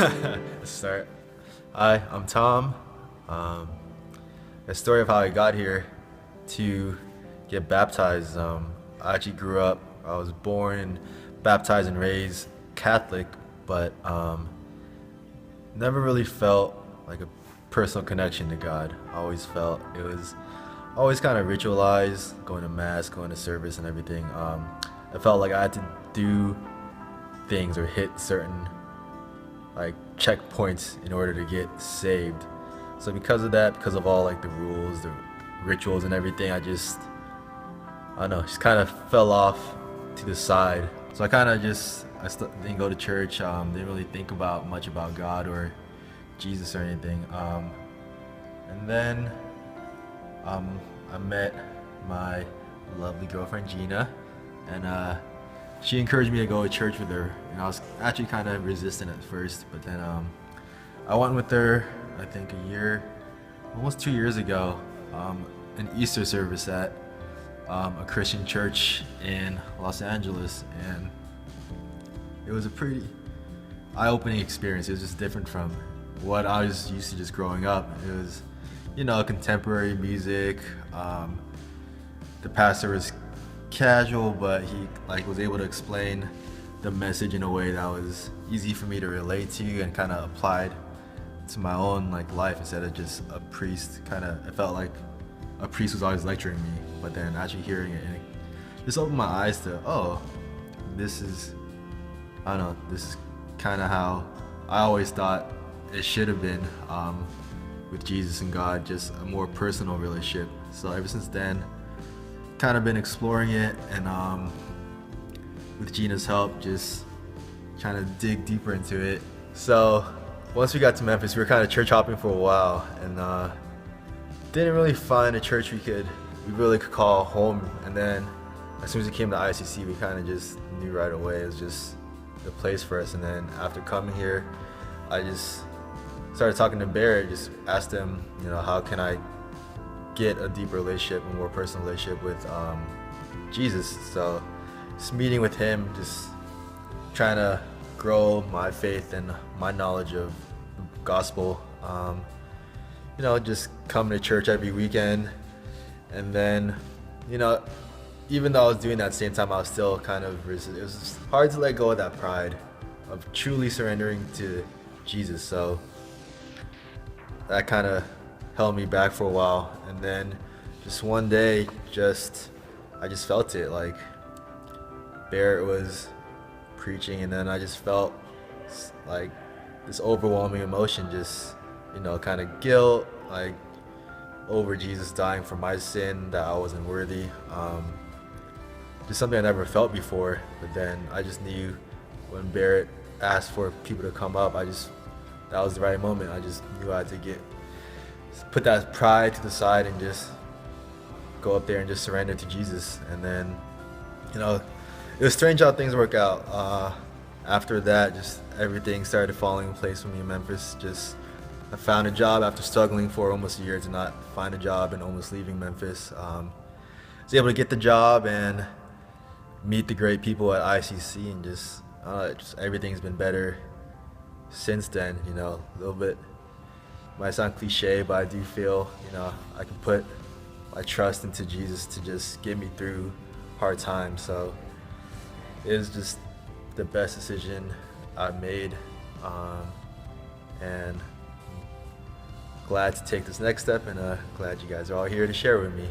Let's start. Hi, I'm Tom. Um, the story of how I got here to get baptized. I actually grew up. I was born, baptized, and raised Catholic, but never really felt like a personal connection to God. I always felt it was always kind of ritualized, going to mass, going to service, and everything. I felt like I had to do things or hit certain like checkpoints in order to get saved. So because of that, because of all like the rules, the rituals and everything, I don't know, just kind of fell off to the side. So I kind of just didn't go to church. Didn't really think about much about God or Jesus or anything. And then I met my lovely girlfriend Gina, and she encouraged me to go to church with her. And I was actually kind of resistant at first, but then I went with her. I think almost 2 years ago, an Easter service at a Christian church in Los Angeles, and it was a pretty eye-opening experience. It was just different from what I was used to just growing up. It was, contemporary music. The pastor was casual, but he was able to explain the message in a way that was easy for me to relate to and kind of applied to my own life instead of just a priest. It felt like a priest was always lecturing me, but then actually hearing it, and it just opened my eyes to, oh, this is kind of how I always thought it should have been, with Jesus and God, just a more personal relationship. So ever since then, kind of been exploring it, and with Gina's help, just trying to dig deeper into it. So once we got to Memphis, we were kind of church hopping for a while, and didn't really find a church we really could call home. And then as soon as we came to ICC, we kind of just knew right away it was just the place for us. And then after coming here, I just started talking to Barrett, just asked him, how can I get a deeper relationship, a more personal relationship with Jesus. So just meeting with him, just trying to grow my faith and my knowledge of the gospel. Just coming to church every weekend. And then, even though I was doing that at the same time, I was still kind of it was just hard to let go of that pride of truly surrendering to Jesus. So that kind of held me back for a while. And then just one day, I just felt it. Like Barrett was preaching, and then I just felt like this overwhelming emotion, just kind of guilt, like over Jesus dying for my sin that I wasn't worthy. Just something I never felt before. But then I just knew when Barrett asked for people to come up, that was the right moment. I just knew I had to put that pride to the side and just go up there and just surrender to Jesus. And then, it was strange how things work out. After that, just everything started falling in place for me in Memphis. I found a job after struggling for almost a year to not find a job and almost leaving Memphis. I was able to get the job and meet the great people at ICC, and just everything's been better since then. A little bit might sound cliche, but I do feel I can put my trust into Jesus to just get me through hard times. So it was just the best decision I've made, and glad to take this next step, and glad you guys are all here to share with me.